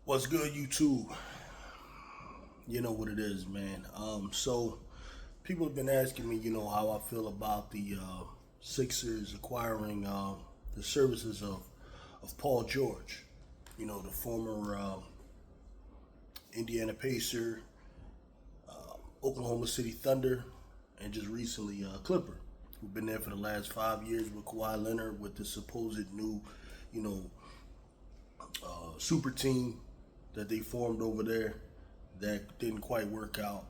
What's good, YouTube? You know what it is, man. So people have been asking me, how I feel about the Sixers acquiring the services of Paul George, the former Indiana Pacer, Oklahoma City Thunder, and just recently Clipper, who've been there for the last 5 years with Kawhi Leonard with the supposed new, you know, super team that they formed over there that didn't quite work out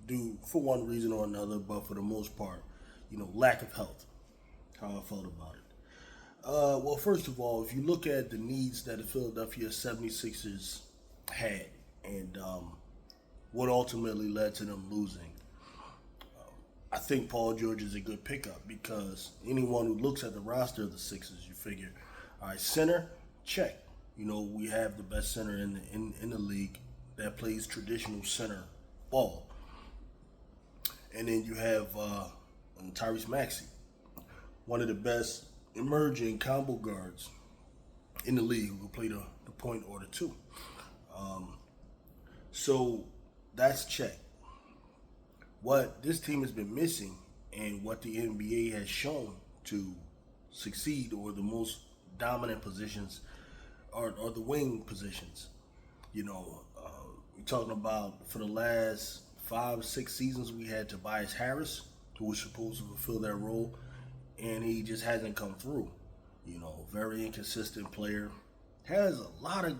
due for one reason or another, but for the most part, lack of health. How I felt about it. Well, first of all, if you look at the needs that the Philadelphia 76ers had and what ultimately led to them losing, I think Paul George is a good pickup because anyone who looks at the roster of the Sixers, you figure, all right, center, check. We have the best center in the league that plays traditional center ball. And then you have Tyrese Maxey, one of the best emerging combo guards in the league who can play the point or the two. So that's check. What this team has been missing and what the NBA has shown to succeed or the most dominant positions are the wing positions. We're talking about for the last 5-6 seasons we had Tobias Harris, who was supposed to fulfill that role, and he just hasn't come through. Very inconsistent player. Has a lot of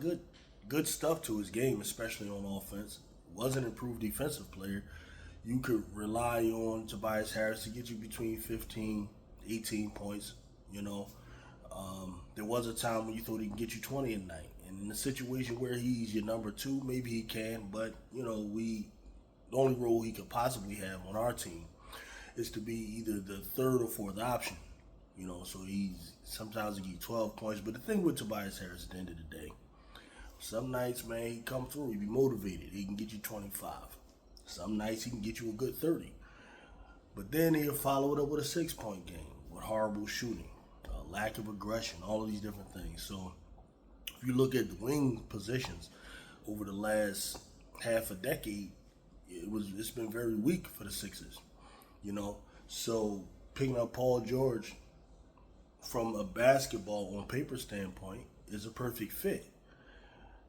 good stuff to his game, especially on offense. Was an improved defensive player. You could rely on Tobias Harris to get you between 15, 18 points. There was a time when you thought he could get you 20 a night. And in a situation where he's your number two, maybe he can, but the only role he could possibly have on our team is to be either the third or fourth option. So he's sometimes he get 12 points. But the thing with Tobias Harris at the end of the day, some nights, man, he come through, he be motivated. He can get you 25. Some nights he can get you a good 30. But then he'll follow it up with a 6-point game with horrible shooting, lack of aggression, all of these different things. So if you look at the wing positions over the last half a decade, it's been very weak for the Sixers. So picking up Paul George from a basketball on paper standpoint is a perfect fit.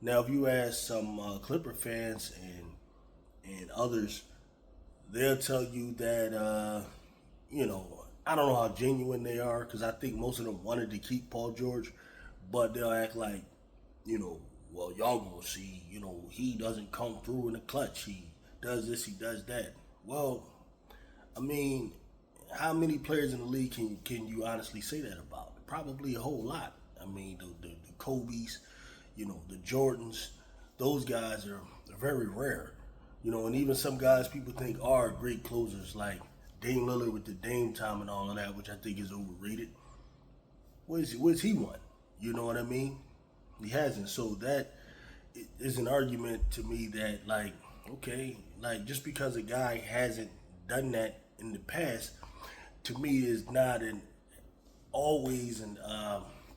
Now, if you ask some Clipper fans and others, they'll tell you that I don't know how genuine they are because I think most of them wanted to keep Paul George, but they'll act like, well, y'all gonna see, he doesn't come through in the clutch. He does this, he does that. Well, I mean, how many players in the league can you honestly say that about? Probably a whole lot. I mean, the Kobe's, the Jordans, those guys are very rare. And even some guys people think are great closers, like Dame Lillard with the Dame time and all of that, which I think is overrated. Where's he won? You know what I mean? He hasn't. So that is an argument to me that, okay, just because a guy hasn't done that in the past, to me is not always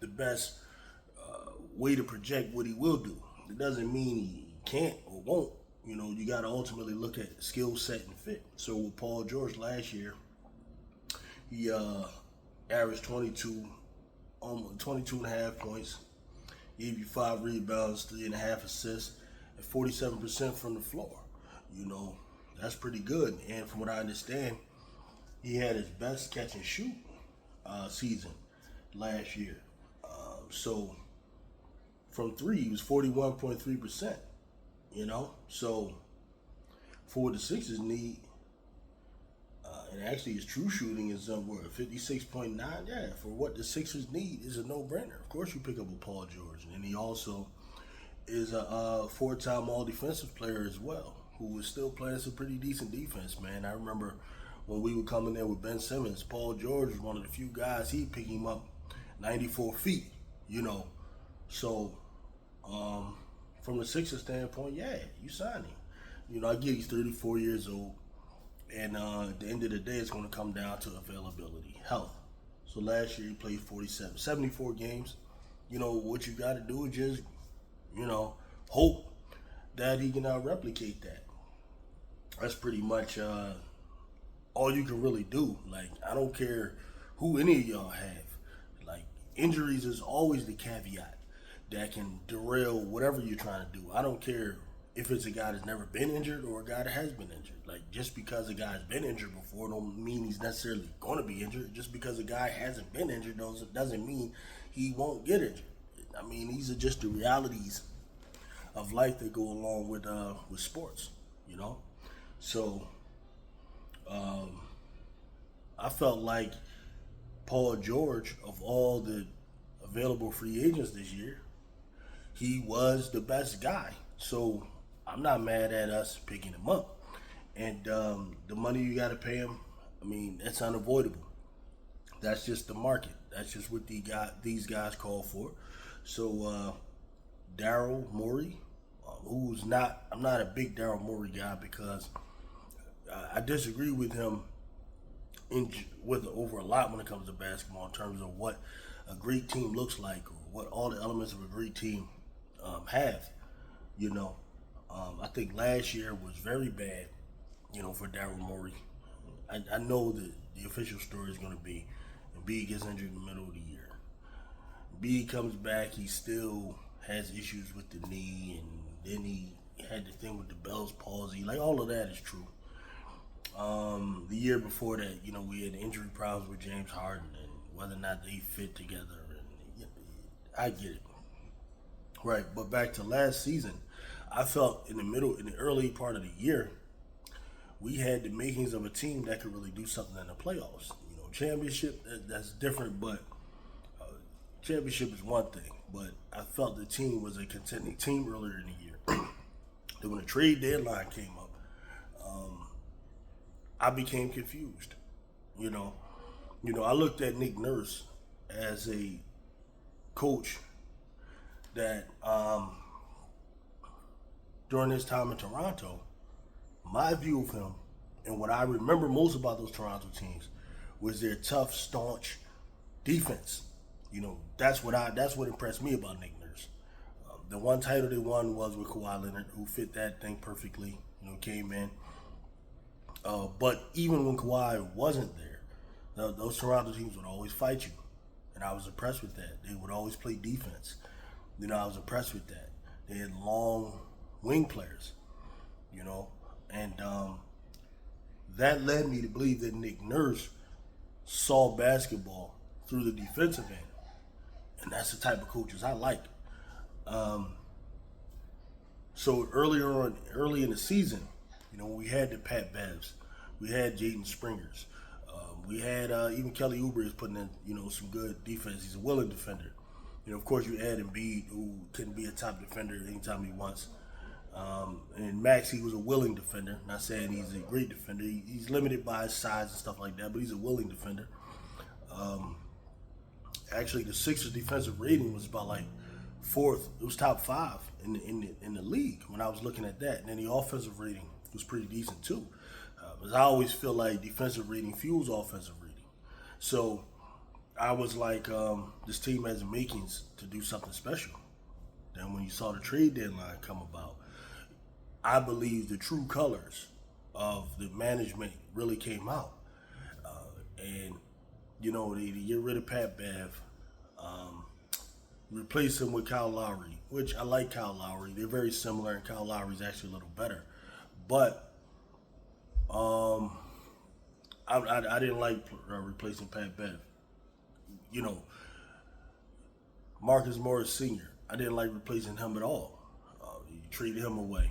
the best way to project what he will do. It doesn't mean he can't or won't. You got to ultimately look at skill set and fit. So with Paul George last year, he averaged 22 and a half points, gave you 5 rebounds, 3.5 assists, and 47% from the floor. That's pretty good. And from what I understand, he had his best catch and shoot season last year. So from three, he was 41.3%. So for what the Sixers need, and actually his true shooting is 56.9. Yeah, for what the Sixers need is a no-brainer. Of course, you pick up a Paul George, and he also is a 4-time All-Defensive player as well, who is still playing some pretty decent defense, man. I remember when we were coming there with Ben Simmons, Paul George was one of the few guys he'd pick him up 94 feet. So. From the Sixers standpoint, yeah, you sign him. I get he's 34 years old, and at the end of the day, it's going to come down to availability, health. So last year he played 74 games. What you got to do is just, hope that he can replicate that. That's pretty much all you can really do. Like, I don't care who any of y'all have. Like, injuries is always the caveat that can derail whatever you're trying to do. I don't care if it's a guy that's never been injured or a guy that has been injured. Like, just because a guy's been injured before don't mean he's necessarily going to be injured. Just because a guy hasn't been injured doesn't mean he won't get injured. I mean, these are just the realities of life that go along with sports, you know. So I felt like Paul George, of all the available free agents this year, he was the best guy. So I'm not mad at us picking him up. And the money you got to pay him, I mean, it's unavoidable. That's just the market. That's just what these guys call for. So Daryl Morey, I'm not a big Daryl Morey guy because I disagree with him over a lot when it comes to basketball in terms of what a great team looks like or what all the elements of a great team have. You know, I think last year was very bad, you know, for Daryl Morey. I know that the official story is going to be Embiid gets injured in the middle of the year. Embiid comes back, he still has issues with the knee, and then he had the thing with the Bell's palsy. Like, all of that is true. The year before that, you know, we had injury problems with James Harden and whether or not they fit together. And I get it. Right, but back to last season, I felt in the early part of the year, we had the makings of a team that could really do something in the playoffs. You know, championship, that's different, but championship is one thing. But I felt the team was a contending team earlier in the year. Then when the trade deadline came up, I became confused. You know, I looked at Nick Nurse as a coach that during his time in Toronto, my view of him and what I remember most about those Toronto teams was their tough, staunch defense. You know, that's what impressed me about Nick Nurse. The one title they won was with Kawhi Leonard, who fit that thing perfectly. You know, came in. But even when Kawhi wasn't there, those Toronto teams would always fight you, and I was impressed with that. They would always play defense. You know, I was impressed with that. They had long wing players. You know, and that led me to believe that Nick Nurse saw basketball through the defensive end. And that's the type of coaches I like. So early in the season, you know, we had the Pat Bevs, we had Jaden Springers, we had even Kelly Oubre is putting in, you know, some good defense. He's a willing defender. You know, of course, you add Embiid, who can be a top defender anytime he wants. And Max, he was a willing defender. Not saying he's a great defender. He's limited by his size and stuff like that, but he's a willing defender. Actually, the Sixers' defensive rating was about like fourth. It was top 5 in the league when I was looking at that. And then the offensive rating was pretty decent too. Because I always feel like defensive rating fuels offensive rating. So I was like, this team has makings to do something special. Then when you saw the trade deadline come about, I believe the true colors of the management really came out. And, you know, they get rid of Pat Bev, replace him with Kyle Lowry, which I like Kyle Lowry. They're very similar, and Kyle Lowry's actually a little better. But I didn't like replacing Pat Bev. You know, Marcus Morris Sr., I didn't like replacing him at all. You traded him away.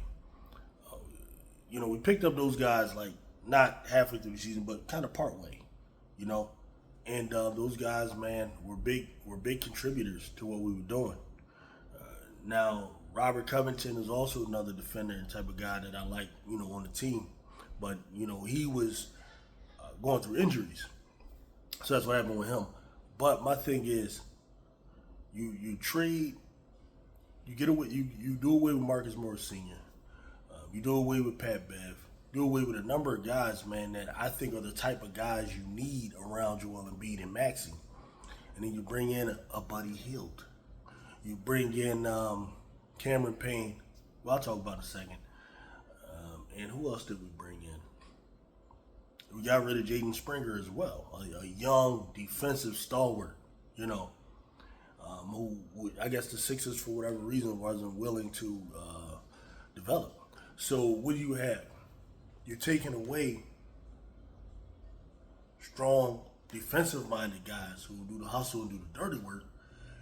You know, we picked up those guys like not halfway through the season, but kind of part way. You know, and those guys, man, were big contributors to what we were doing. Now, Robert Covington is also another defender and type of guy that I like, you know, on the team. But, you know, he was going through injuries. So that's what happened with him. But my thing is, you trade, you get away, you do away with Marcus Morris Sr., you do away with Pat Bev, do away with a number of guys, man, that I think are the type of guys you need around Joel Embiid and Maxey. And then you bring in a Buddy Hield. You bring in Cameron Payne Well, I'll talk about in a second. And who else did we bring in? We got rid of Jaden Springer as well, a young defensive stalwart, who I guess the Sixers, for whatever reason, wasn't willing to develop. So what do you have? You're taking away strong defensive-minded guys who do the hustle and do the dirty work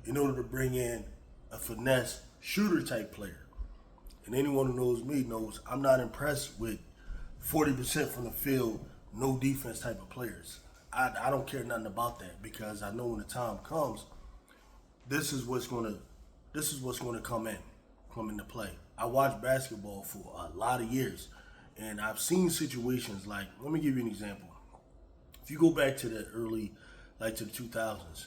in order to bring in a finesse shooter-type player. And anyone who knows me knows I'm not impressed with 40% from the field, no defense type of players. I don't care nothing about that because I know when the time comes, this is what's going to come into play. I watched basketball for a lot of years, and I've seen situations like, let me give you an example. If you go back to the early, like to the 2000s,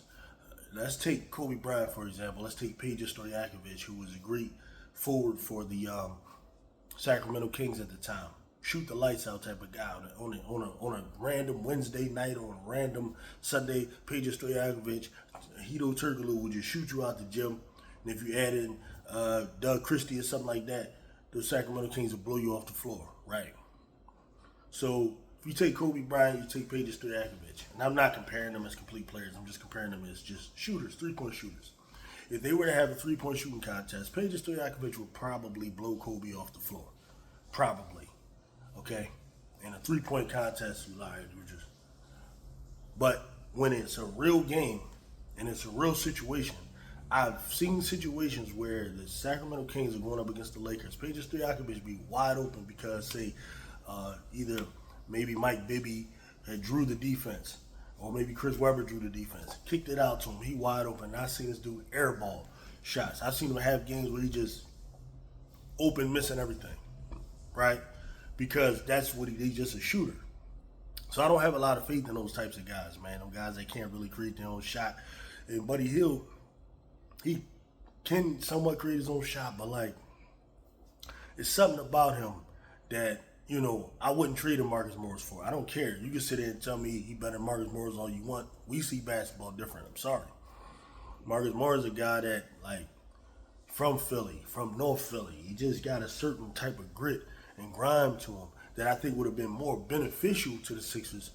let's take Kobe Bryant, for example. Let's take Peja Stojakovic, who was a great forward for the Sacramento Kings at the time. Shoot the lights out type of guy on a random Wednesday night or a random Sunday. Peja Stojakovic, Hito Turkoglu would just shoot you out the gym. And if you add in Doug Christie or something like that, the Sacramento Kings will blow you off the floor, right? So if you take Kobe Bryant, you take Peja Stojakovic, and I'm not comparing them as complete players. I'm just comparing them as just shooters, three-point shooters. If they were to have a three-point shooting contest, Peja Stojakovic would probably blow Kobe off the floor. Probably. Okay? In a three-point contest, but when it's a real game and it's a real situation, I've seen situations where the Sacramento Kings are going up against the Lakers. Peja Stojakovic be wide open because, say, either maybe Mike Bibby had drew the defense, or maybe Chris Webber drew the defense, kicked it out to him. He wide open. I've seen this dude airball shots. I've seen him have games where he just open, missing everything, right? Because that's what he's just a shooter. So I don't have a lot of faith in those types of guys, man. Them guys that can't really create their own shot. And Buddy Hield, he can somewhat create his own shot, but like, it's something about him that, I wouldn't trade him Marcus Morris for. I don't care. You can sit there and tell me he better than Marcus Morris all you want. We see basketball different. I'm sorry. Marcus Morris is a guy that, like, from Philly, from North Philly, he just got a certain type of grit and grime to him that I think would have been more beneficial to the Sixers,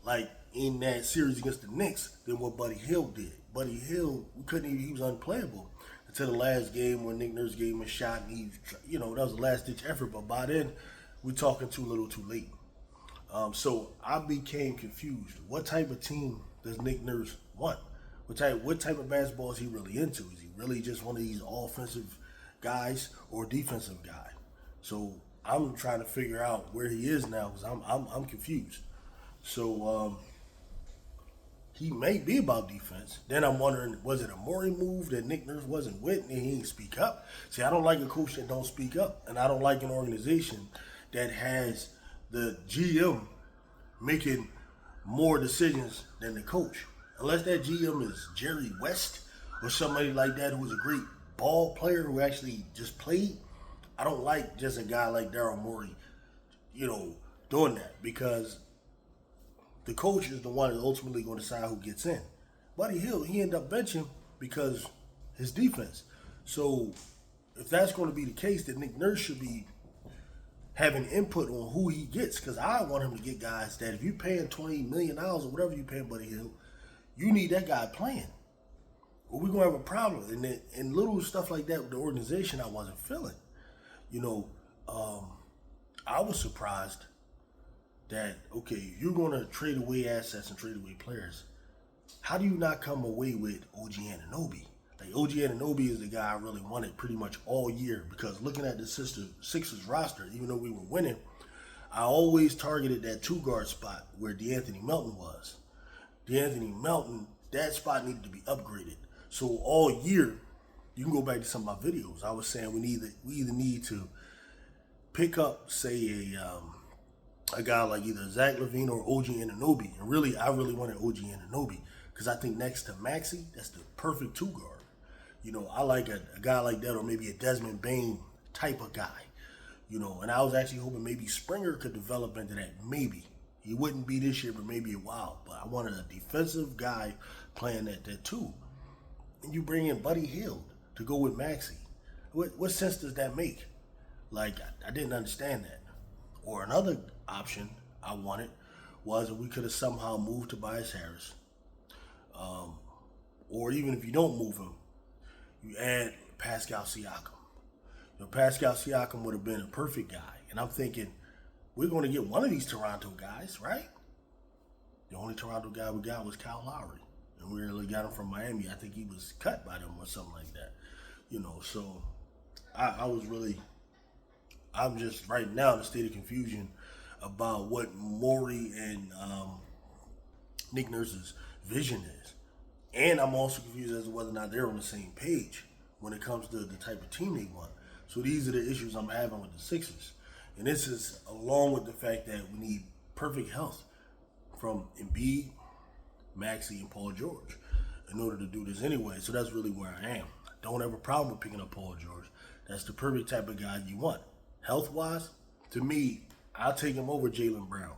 like in that series against the Knicks, than what Buddy Hield did. Buddy Hield, he was unplayable until the last game when Nick Nurse gave him a shot, and that was a last-ditch effort, but by then, we're talking too little too late. So I became confused. What type of team does Nick Nurse want? What type of basketball is he really into? Is he really just one of these offensive guys or defensive guy? So I'm trying to figure out where he is now because I'm confused. So he may be about defense. Then I'm wondering, was it a Morey move that Nick Nurse wasn't with and he didn't speak up? See, I don't like a coach that don't speak up, and I don't like an organization that has the GM making more decisions than the coach. Unless that GM is Jerry West or somebody like that who's a great ball player who actually just played, I don't like just a guy like Daryl Morey, doing that, because the coach is the one that's ultimately going to decide who gets in. Buddy Hield, he ended up benching because his defense. So if that's going to be the case, then Nick Nurse should be having input on who he gets, because I want him to get guys that if you're paying $20 million or whatever you're paying Buddy Hield, you need that guy playing, or we're going to have a problem. And little stuff like that with the organization I wasn't feeling. I was surprised that, okay, you're going to trade away assets and trade away players. How do you not come away with OG Anunoby? Like, OG Anunoby is the guy I really wanted pretty much all year, because looking at the Sixers roster, even though we were winning, I always targeted that two-guard spot where DeAnthony Melton was. DeAnthony Melton, that spot needed to be upgraded. So all year, you can go back to some of my videos, I was saying we either need to pick up, say, a guy like either Zach LaVine or OG Anunoby. And really, I really wanted OG Anunoby, because I think next to Maxey, that's the perfect two-guard. I like a guy like that, or maybe a Desmond Bain type of guy. And I was actually hoping maybe Springer could develop into that. Maybe. He wouldn't be this year, but maybe a while. But I wanted a defensive guy playing that too. And you bring in Buddy Hield to go with Maxey. What sense does that make? Like, I didn't understand that. Or another option I wanted was that we could have somehow moved Tobias Harris. Or even if you don't move him, you add Pascal Siakam. Pascal Siakam would have been a perfect guy. And I'm thinking, we're going to get one of these Toronto guys, right? The only Toronto guy we got was Kyle Lowry. And we really got him from Miami. I think he was cut by them or something like that. So I'm just right now in a state of confusion about what Morey and Nick Nurse's vision is. And I'm also confused as to whether or not they're on the same page when it comes to the type of team they want. So these are the issues I'm having with the Sixers. And this is along with the fact that we need perfect health from Embiid, Maxey, and Paul George in order to do this anyway. So that's really where I am. I don't have a problem with picking up Paul George. That's the perfect type of guy you want. Health-wise, to me, I'll take him over Jaylen Brown.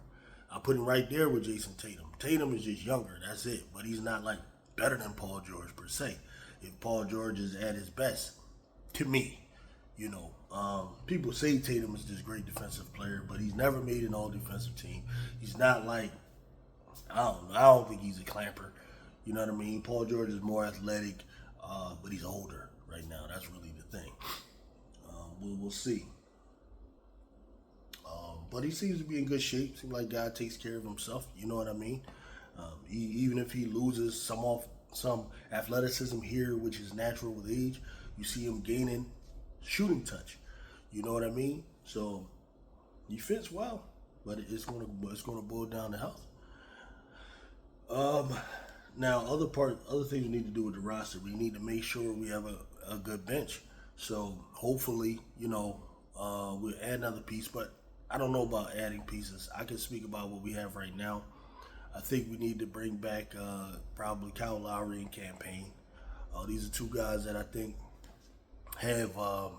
I'll put him right there with Jason Tatum. Tatum is just younger, that's it. But he's not like better than Paul George per se. If Paul George is at his best, to me, people say Tatum is this great defensive player, but he's never made an all-defensive team. He's not like, I don't think he's a clamper. You know what I mean? Paul George is more athletic, but he's older right now. That's really the thing. We'll see. But he seems to be in good shape. Seems like God takes care of himself. You know what I mean? Even if he loses some athleticism here, which is natural with age, you see him gaining shooting touch. You know what I mean? So he fits well, but it's gonna boil down to health. Now other things we need to do with the roster. We need to make sure we have a good bench. So hopefully, we'll add another piece, but I don't know about adding pieces. I can speak about what we have right now. I think we need to bring back probably Kyle Lowry and Campaign. These are two guys that I think have a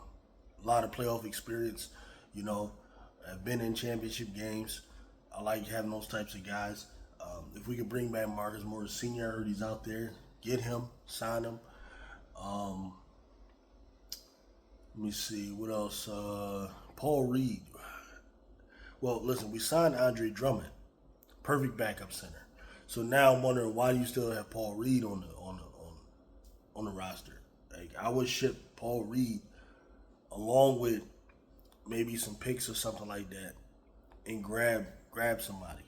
lot of playoff experience, have been in championship games. I like having those types of guys. If we could bring back Marcus Morris Sr., I heard he's out there, get him, sign him. Let me see, what else? Paul Reed. Well, listen, we signed Andre Drummond, perfect backup center. So now I'm wondering why you still have Paul Reed on the roster. Like, I would ship Paul Reed along with maybe some picks or something like that, and grab somebody.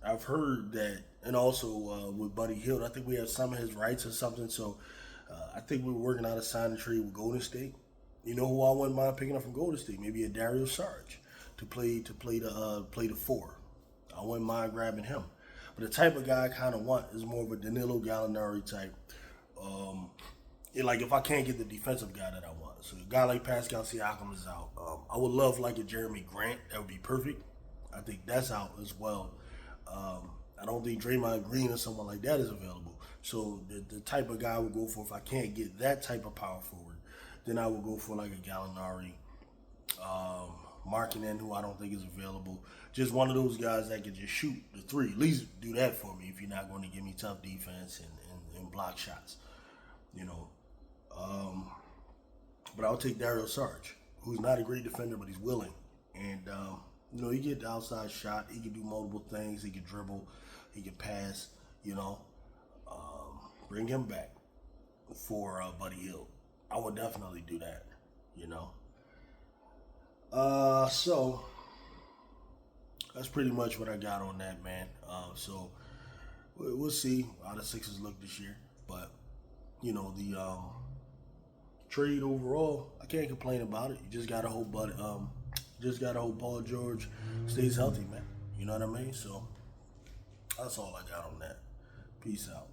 I've heard that, and also with Buddy Hield, I think we have some of his rights or something. So I think we're working out a sign and trade with Golden State. You know who I wouldn't mind picking up from Golden State? Maybe a Dario Saric to play the four. I wouldn't mind grabbing him. But the type of guy I kind of want is more of a Danilo Gallinari type. Like if I can't get the defensive guy that I want, so a guy like Pascal Siakam is out. I would love like a Jeremy Grant. That would be perfect. I think that's out as well. I don't think Draymond Green or someone like that is available. So the type of guy I would go for, if I can't get that type of power forward, then I would go for like a Gallinari, Markkanen, who I don't think is available. Just one of those guys that can just shoot the three. At least do that for me if you're not going to give me tough defense and block shots. But I'll take Dario Saric, who's not a great defender, but he's willing. And, he get the outside shot. He can do multiple things. He can dribble. He can pass, Bring him back for Buddy Hield. I would definitely do that, So that's pretty much what I got on that, man. So we'll see how the Sixers look this year. But, the trade overall, I can't complain about it. You just gotta hope Paul George stays healthy, man. You know what I mean? So that's all I got on that. Peace out.